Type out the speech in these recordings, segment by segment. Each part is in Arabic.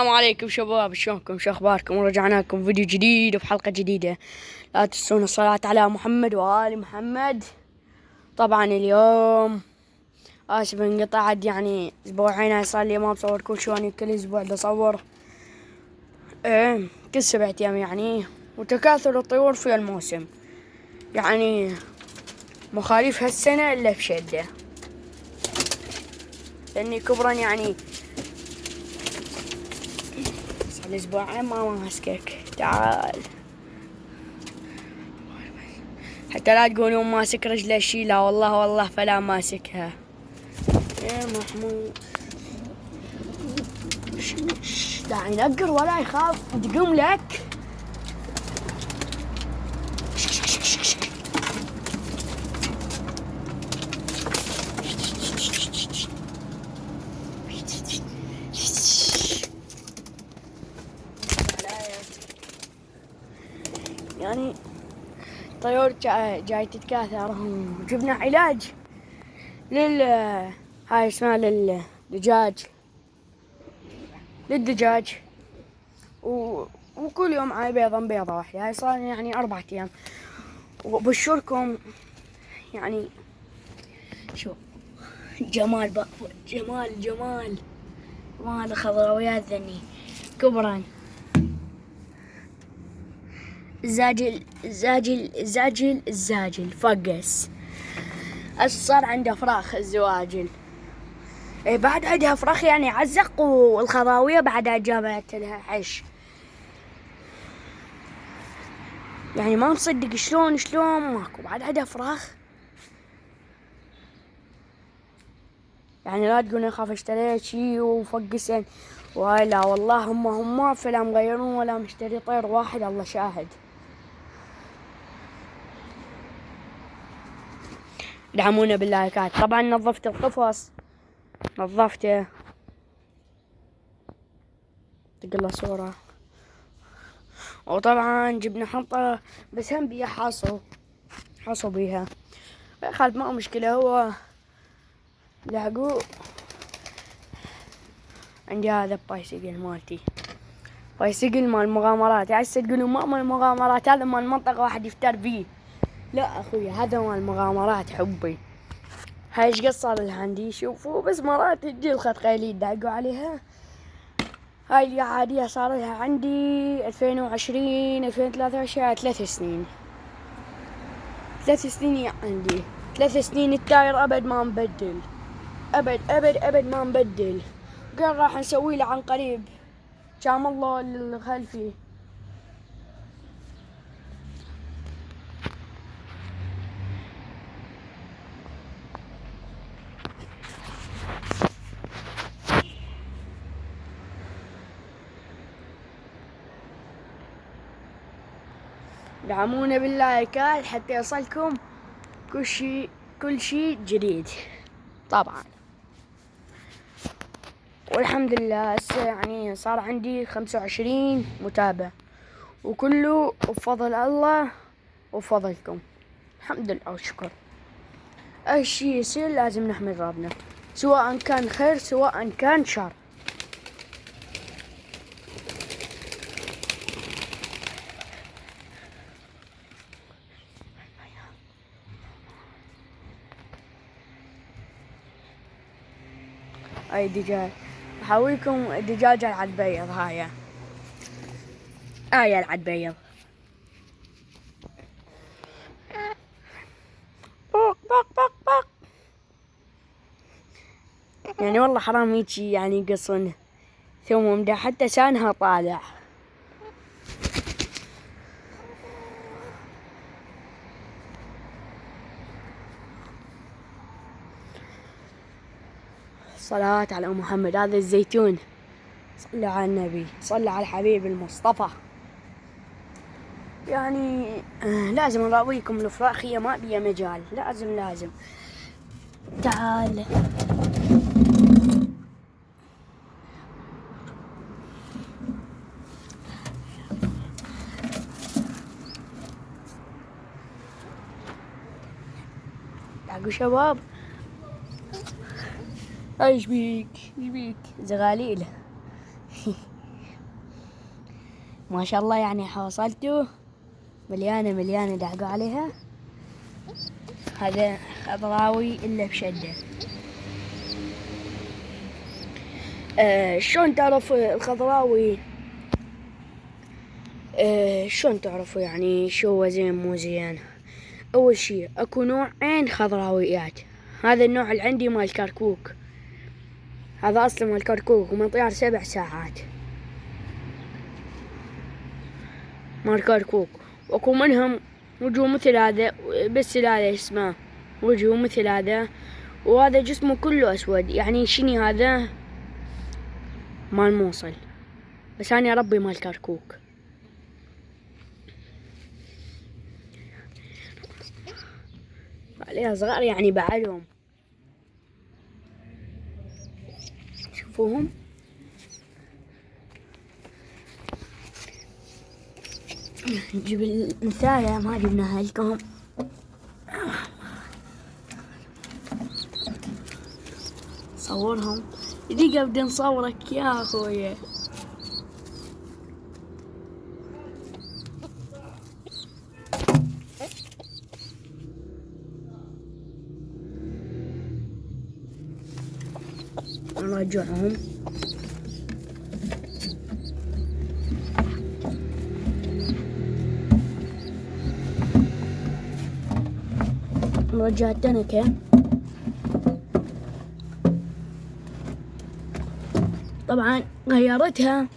السلام عليكم شباب، شلونكم؟ شو اخباركم؟ ورجعنا لكم فيديو جديد وبحلقة جديدة. لا تنسون الصلاة على محمد وآل محمد. طبعا اليوم اسف انقطعت، يعني اسبوعين هاي صار لي ما بصور كل شو، يعني كل اسبوع بصور كل 7 ايام يعني. وتكاثر الطيور في الموسم، يعني مخاليف هالسنة الا بشدة، لاني كبرا يعني صار لي اسبوعين ما ماسكك. تعال حتى لا تقولون ماسك رجله شي، لا والله فلا ماسكها يا محمود. لا ينقر ولا يخاف تقوم لك. يعني طيور جاي تتكاثر، وجبنا علاج هاي اسمها للدجاج وكل يوم على بيضة واحدة. هاي صار يعني 4 ايام. وبشركم يعني شو جمال جمال الخضرويات ذني كبرا. الزاجل فقس. صار عنده فراخ الزواجل. بعد عندها فراخ يعني عزق، والخضاوية بعدها جابت لها حش. يعني ما مصدق شلون ماكو بعد عندها فراخ. يعني لا تقولون اخاف اشتريت شي وفقسن وهاي، لا والله هم فلا مغيرون ولا مشتري طير واحد، الله شاهد. دعمونا باللايكات. طبعا نظفت القفص، نظفته تقله صورة. وطبعا جبنا حنطة بس هم بيها حصوا بيها خالد، ما مشكلة. هو لحقوه. عندي هذا بايسيكل مالتي، بايسيكل مال المغامرات. يعني هسه تقولون ما مال المغامرات، هذا مال منطقة واحد يفتر فيه. لا اخوي هذا مال المغامرات حبي. هاي ايش قد صار لها عندي؟ شوفوا بس مرات تجي الخط خيلي يدعقوا عليها. هاي اللي عادية صار لها عندي 2020 2023 3 سنين. 3 سنين عندي 3 سنين التاير ابد ما مبدل، ابد ما مبدل. قال راح نسوي له عن قريب شام الله الخلفي. دعمونا باللايكات حتى يصلكم كل شيء جديد طبعا. والحمد لله هسه يعني صار عندي 25 متابع، وكله بفضل الله وبفضلكم. الحمد لله والشكر. اي شيء يصير لازم نحمد ربنا، سواء كان خير سواء كان شر. اي دجاج احاويكم الدجاجة العدبيض. هاي العدبيض بق. يعني والله حرام يجي يعني يقصون ثم ده حتى سانها طالع. صلاة على محمد. هذا الزيتون، صلوا على النبي، صلوا على الحبيب المصطفى. يعني لازم نراويكم الفراخية، ما بيها مجال، لازم تعال. تعالوا شباب. ايش بيك زغاليل ما شاء الله يعني حوصلتوا مليانة دعقوا عليها. هذا خضراوي إلا بشدة. شلون تعرف الخضراوي؟ شلون تعرفوا يعني شو هو زين مو زين؟ أول شي أكو نوعين خضراويات. هذا النوع اللي عندي مال كركوك، هذا أصلا مال كركوك ومطيار 7 ساعات مال كركوك. وأكو منهم وجهه مثل هذا، بس هذا اسمه وجهه مثل هذا، وهذا جسمه كله أسود. يعني شني هذا؟ مال موصل، بس أنا أربي مال كركوك. عليها صغار يعني بعدهم، شوفوهم. نجيب المثالة ما جبناها لكم. صورهم دقيقة بدي نصورك يا أخويا. نرجعهم. نرجع التنكة. طبعا غيرتها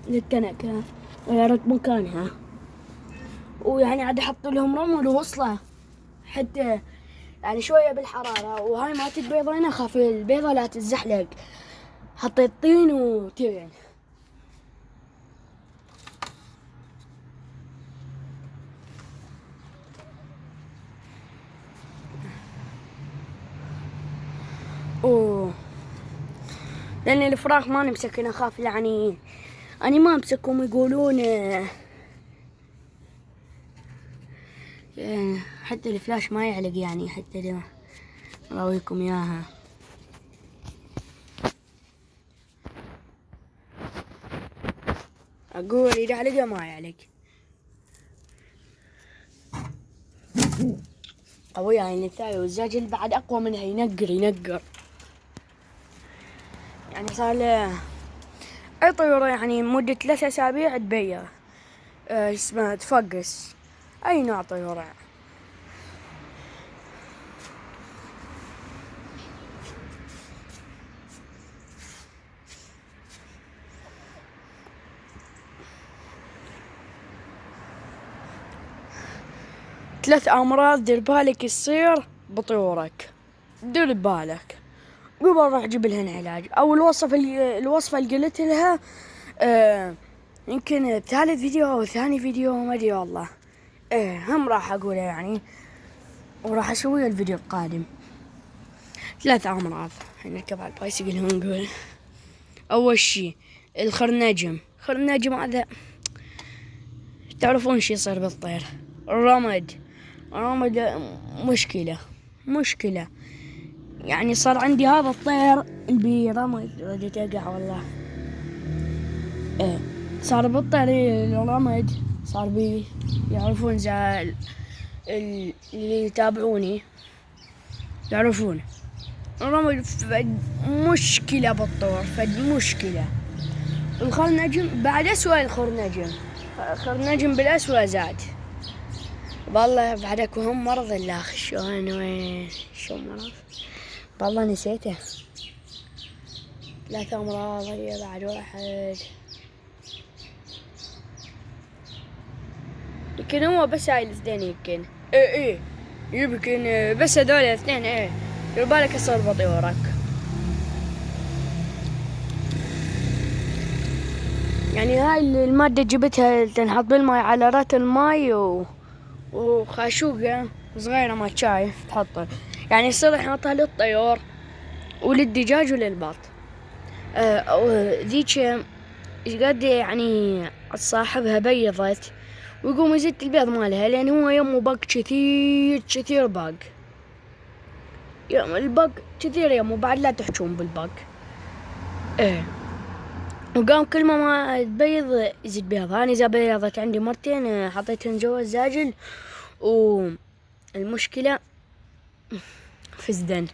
للتنكة، غيرت مكانها، ويعني عاد احط لهم رمل ووصله حتى يعني شوية بالحرارة. وهاي مالت البيضة هنا خاف البيضة لا تتزحلق، حطيت طين وتين. لأن الفراخ ما نمسك، أنا أخاف يعني أنا ما أمسكهم. يقولون حتى الفلاش ما يعلق، يعني حتى أراويكم إياها. أقول إذا علقه ما يعلق. قوية يعني الثانية، والزاج اللي بعد أقوى منها، ينقر. يعني صار له أي طيورة يعني مدة 3 أسابيع تبيض. اسمها تفقس. أي نوع طيورة. ثلاث أمراض دير بالك يصير بطيورك، دير بالك قبل راح جيب لهن علاج. أو الوصفة اللي قلت لها يمكن بثالث فيديو أو ثاني فيديو ما أدري والله. هم راح أقولها يعني، وراح أسوي الفيديو القادم. 3 أمراض نركب على البايسكل ونقول. أول شي الخرنجم هذا تعرفون شي يصير بالطير. الرمد مشكلة يعني. صار عندي هذا الطير اللي برمد رديت أقع والله. صار بالطير الرمد، صار بي يعرفون زال اللي يتابعوني يعرفون الرمد فد مشكلة بالطور، فد مشكلة. الخرنجم بعد أسوأ. الخرنجم بالأسوأ زاد والله. بعدك وهم مرض الله شلون وين شو مرض والله نسيته. 3 أمراض هي بعد واحد. يمكن هو بس هاي الاثنين يمكن. يمكن بس هذول الاثنين. يبالك يصير بطيورك. يعني هاي المادة جبتها تنحط بالماء على رات الماي وخاشوقة صغيرة ما شاي تحط، يعني يصير نحطها للطيور وللدجاج وللبط. ذيك قد يعني صاحبها بيضت ويقوم يزيد البيض مالها، لأن هو يمه بق كثير بق. البق كثير يمه، بعد لا تحجون بالبق. وقام كل ما تبيض يزيد بيض. أنا إذا بيضت عندي مرتين حطيتهن جوا الزاجل، والمشكلة فزدن.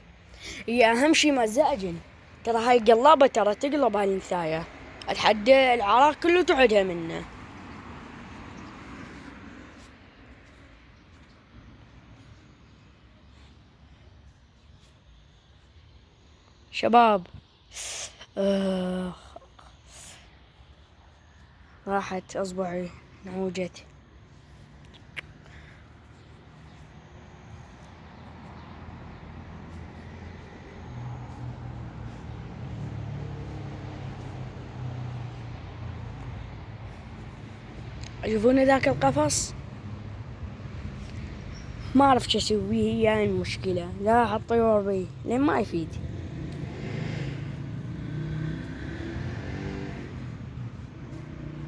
هي أهم شي مع الزاجل، ترى هاي قلابة، ترى تقلب هاي النثاية لحد العراق كله تعدها منه. شباب راحت اصبعي نعوجت. تشوفون ذاك القفص؟ ما اعرف شو اسوي بيه، هي المشكلة. لا احط طيور بيه لين ما يفيد.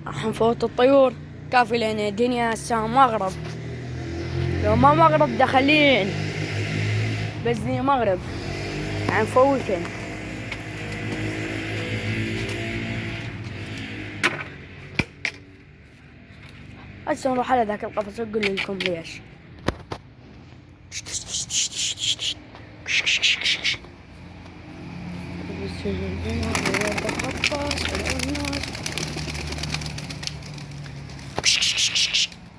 راح نفوت الطيور كافي لان الدنيا الساعة مغرب. لو ما مغرب دخلين، بس دي مغرب نفوتن. هسه نروح على ذاك القفص اقول لكم ليش.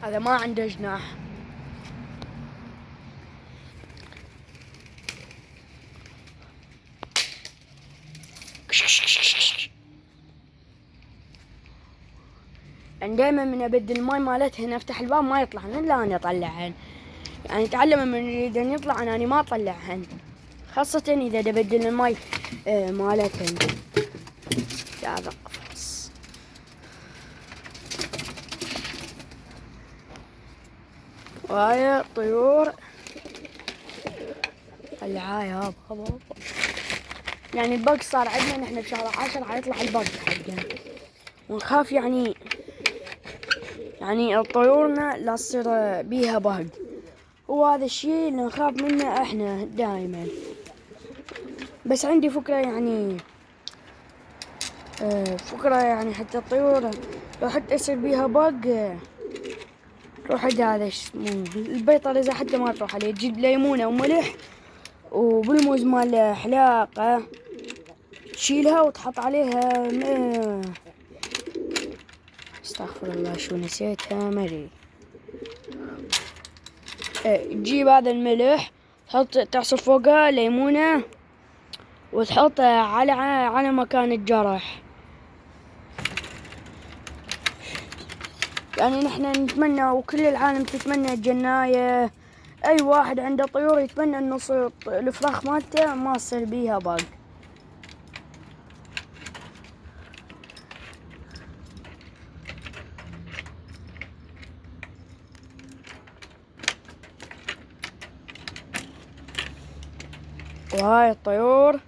هذا ما عنده جناح. يعني دائما من ابدل الماي مالتهن افتح الباب ما يطلعن الا انا اطلعهن. يعني تعلم من يريدن يطلعن اني ما اطلعهن، خاصة اذا ابدل الماي مالتهن. هذا قفص. وهاي الطيور طلعها يابا بابا. يعني البق صار عندنا نحن بشهر 10 حيطلع البق حقنا، ونخاف يعني طيورنا لا تصير بيها بق. وهذا الشيء اللي نخاف منه احنا دائما. بس عندي فكرة يعني حتى الطيور لو حتى يصير بيها بق، روح هذا البيطر اذا حتى ما تروح عليه، تجيب ليمونة وملح وبالموز مال حلاقة، تشيلها وتحط عليها استغفر الله شو نسيتها مري. تجيب هذا الملح تحط تعصر فوقها ليمونة وتحطها على مكان الجرح. يعني نحن نتمنى وكل العالم تتمنى الجناية، اي واحد عنده طيور يتمنى انه الفراخ مالته ما تصير بيها بق. وهاي الطيور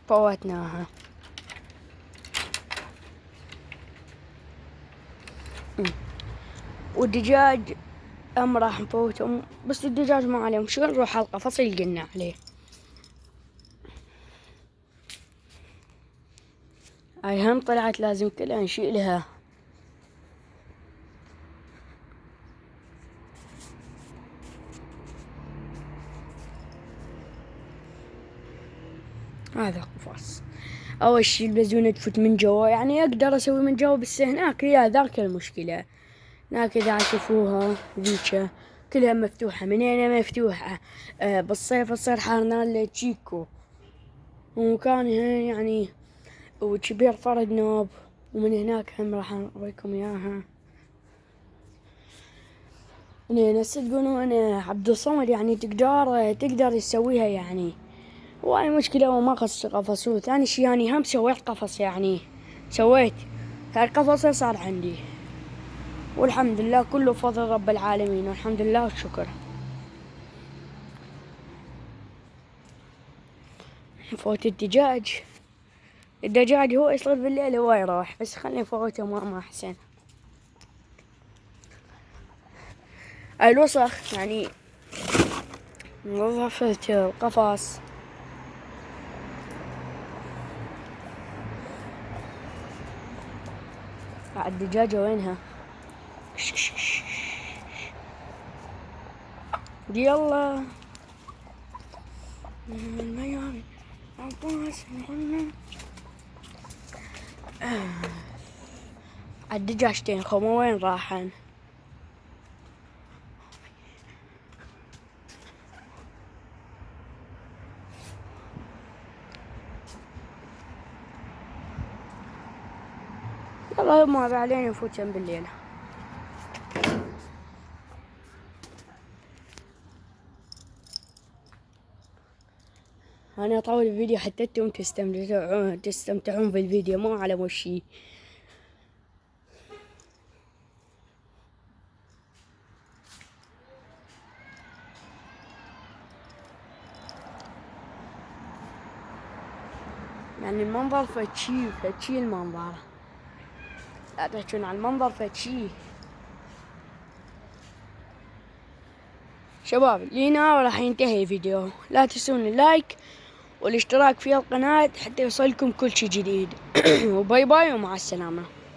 فوتناها. والدجاج راح نفوتهم، بس الدجاج ما عليهم شغل، نروح على القفص يلقنا عليه. هاي هم طلعت لازم كلها نشيلها. هذا قفص. اول شي البزونة تفوت من جوا، يعني اقدر اسوي من جوا، بس هناك هي ذاك المشكلة. هناك اذا تشوفوها ذيك كلها مفتوحة، من هنا مفتوحة. بالصيف تصير حار نار تشيكو، ومكانها يعني وكبير فرد نوب. ومن هناك هم راح اوريكم اياها. ناس تقولون انا عبد الصمد يعني تقدر تسويها يعني. وهاي مشكلة وما خص قفص. ثاني شي يعني هم سويت قفص، يعني سويت هاي القفص صار عندي، والحمد لله كله فضل رب العالمين، والحمد لله والشكر. فوت الدجاج هو يصير بالليل هو يروح، بس خلني فوته ما احسن. الوسخ يعني نظفت القفص، الدجاجة وينها؟ يلا الدجاجتين خمو وين راحن؟ يلا ما بعدين نفوت بالليل. أنا أطول الفيديو حتى انتم تستمتعون بالفيديو مو على وشي. يعني المنظر فتشي المنظر، لا تحجون على المنظر فتشي. شباب لينا راح ينتهي الفيديو، لا تنسون اللايك والاشتراك في القناة حتى يوصلكم كل شي جديد. وباي باي ومع السلامة.